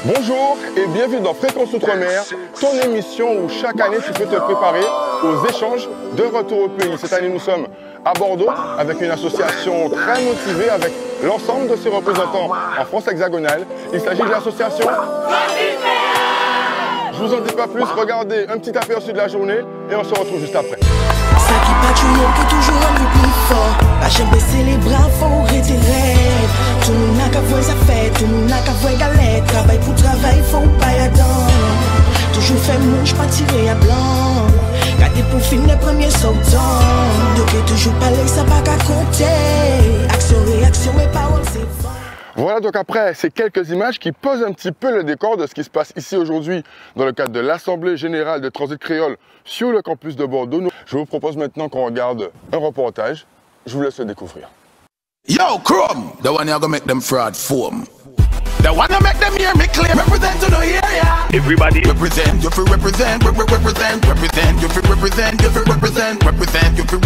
Bonjour et bienvenue dans Fréquence Outre-mer, ton émission où chaque année tu peux te préparer aux échanges de retour au pays. Cette année nous sommes à Bordeaux avec une association très motivée avec l'ensemble de ses représentants en France hexagonale. Il s'agit de l'association... Je vous en dis pas plus, regardez un petit aperçu de la journée et on se retrouve juste après. Ça qui patrouille, peut toujours rendre plus fort. Pas jamais baisser les bras, faut arrêter rêve. Tout le monde n'a qu'à voir ça fait, tout le monde n'a qu'à voir galette. Travail pour travail, faut pas y attendre. Toujours fait mouche, pas tirer à blanc. Garder pour finir les premiers sautants. Donc toujours parler, ça pas qu'à compter. Action, réaction et parole, c'est fort. Voilà donc après ces quelques images qui posent un petit peu le décor de ce qui se passe ici aujourd'hui dans le cadre de l'Assemblée Générale de Transit Créole sur le campus de Bordeaux. Je vous propose maintenant qu'on regarde un reportage. Je vous laisse le découvrir. Yo, Chrome, the one you're gonna make them fraud foam. The one you make them hear me clear, represent to the area. Everybody represent, you feel represent, represent, you feel represent, you feel represent, you feel represent, you feel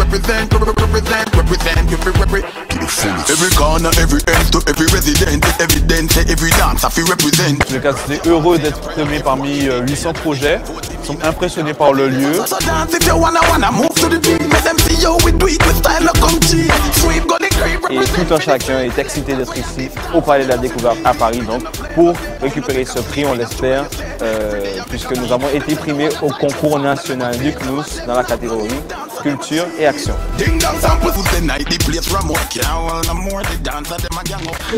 represent. Every corner, every end to every resident, evidence, every dance, I feel represent. Je suis heureux d'être premier parmi 800 projets. Nous sommes impressionnés par le lieu. Et tout un chacun est excité d'être ici au Palais de la Découverte à Paris, donc pour récupérer ce prix, on l'espère, puisque nous avons été primés au concours national du CNUS dans la catégorie Culture et Action. Le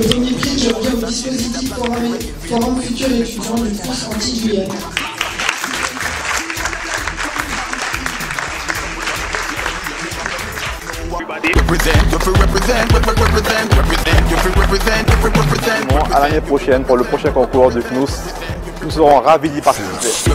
dernier prix qui revient au dispositif Forum Futur étudiant de France Antilles. À l'année prochaine, pour le prochain concours du CNUS, nous serons ravis d'y participer.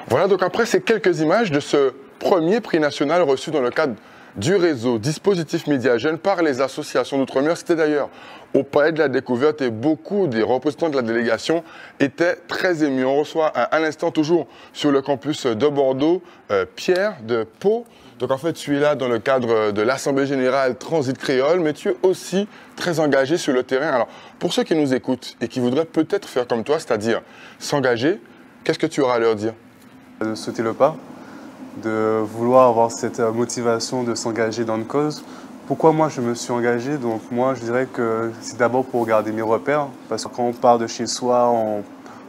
Voilà donc après ces quelques images de ce premier prix national reçu dans le cadre du réseau Dispositif Média Jeunes par les associations d'outre-mer. C'était d'ailleurs au Palais de la Découverte et beaucoup des représentants de la délégation étaient très émus. On reçoit à l'instant toujours sur le campus de Bordeaux Pierre de Pau. Donc en fait tu es là dans le cadre de l'Assemblée Générale Transit Créole, mais tu es aussi très engagé sur le terrain. Alors pour ceux qui nous écoutent et qui voudraient peut-être faire comme toi, c'est-à-dire s'engager, qu'est-ce que tu auras à leur dire? De sauter le pas, de vouloir avoir cette motivation de s'engager dans une cause. Pourquoi moi je me suis engagé? Donc moi je dirais que c'est d'abord pour garder mes repères, parce que quand on part de chez soi, on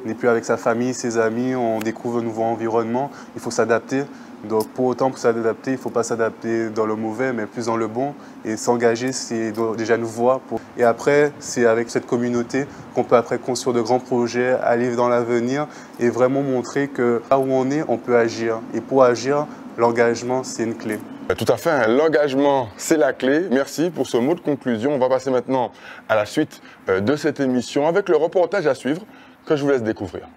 n'est plus avec sa famille, ses amis, on découvre un nouveau environnement, il faut s'adapter. Donc pour autant, pour s'adapter, il ne faut pas s'adapter dans le mauvais, mais plus dans le bon. Et s'engager, c'est déjà nous voir. Et après, c'est avec cette communauté qu'on peut après construire de grands projets, aller dans l'avenir et vraiment montrer que là où on est, on peut agir. Et pour agir, l'engagement, c'est une clé. Tout à fait, hein. L'engagement, c'est la clé. Merci pour ce mot de conclusion. On va passer maintenant à la suite de cette émission avec le reportage à suivre que je vous laisse découvrir.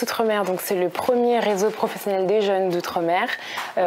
Outre-mer, donc c'est le premier réseau professionnel des jeunes d'outre-mer.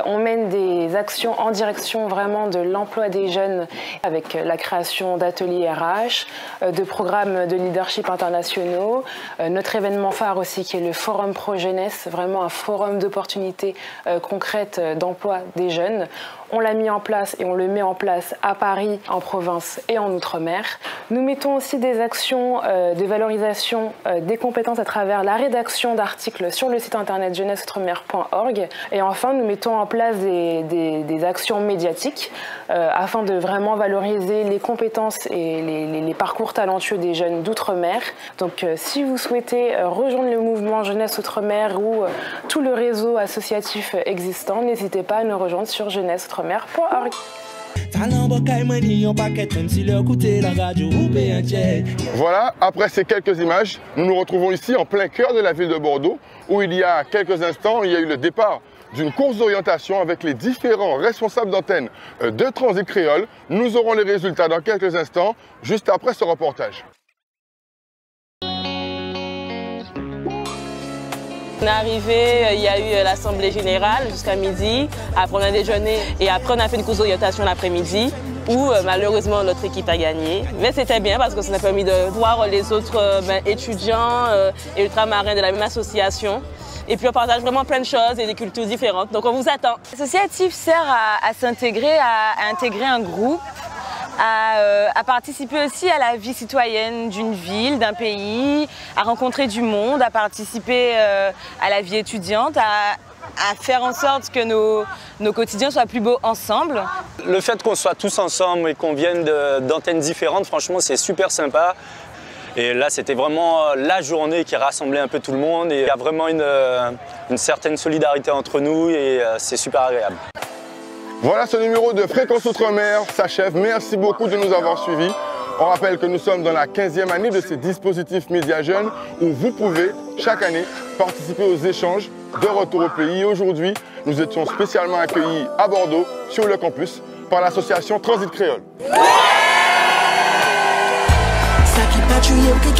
On mène des actions en direction vraiment de l'emploi des jeunes avec la création d'ateliers RH, de programmes de leadership internationaux. Notre événement phare aussi qui est le Forum Pro Jeunesse, vraiment un forum d'opportunités concrètes d'emploi des jeunes. On l'a mis en place et on le met en place à Paris, en province et en outre-mer. Nous mettons aussi des actions de valorisation des compétences à travers la rédaction d'articles sur le site internet jeunesseoutremer.org. Et enfin, nous mettons en place des actions médiatiques afin de vraiment valoriser les compétences et les parcours talentueux des jeunes d'outre-mer. Donc si vous souhaitez rejoindre le mouvement Jeunesse Outre-mer ou tout le réseau associatif existant, n'hésitez pas à nous rejoindre sur jeunesseoutremer.org. Voilà, après ces quelques images, nous nous retrouvons ici en plein cœur de la ville de Bordeaux, où il y a quelques instants, il y a eu le départ d'une course d'orientation avec les différents responsables d'antenne de Transit Créole. Nous aurons les résultats dans quelques instants, juste après ce reportage. On est arrivé, il y a eu l'Assemblée Générale jusqu'à midi, après on a déjeuné et après on a fait une course d'orientation l'après-midi. où malheureusement notre équipe a gagné. Mais c'était bien parce que ça nous a permis de voir les autres étudiants et ultramarins de la même association. Et puis on partage vraiment plein de choses et des cultures différentes. Donc on vous attend. L'associatif sert à s'intégrer, à intégrer un groupe, à participer aussi à la vie citoyenne d'une ville, d'un pays, à rencontrer du monde, à participer à la vie étudiante, à faire en sorte que nos quotidiens soient plus beaux ensemble. Le fait qu'on soit tous ensemble et qu'on vienne d'antennes différentes, franchement, c'est super sympa. Et là, c'était vraiment la journée qui rassemblait un peu tout le monde. Et il y a vraiment une certaine solidarité entre nous et c'est super agréable. Voilà, ce numéro de Fréquence Outre-mer s'achève. Merci beaucoup de nous avoir suivis. On rappelle que nous sommes dans la 15e année de ces dispositifs Médias Jeunes où vous pouvez, chaque année, participer aux échanges de retour au pays. Aujourd'hui, nous étions spécialement accueillis à Bordeaux, sur le campus, par l'association Transit Créole. Sa ki pa tuye ou ke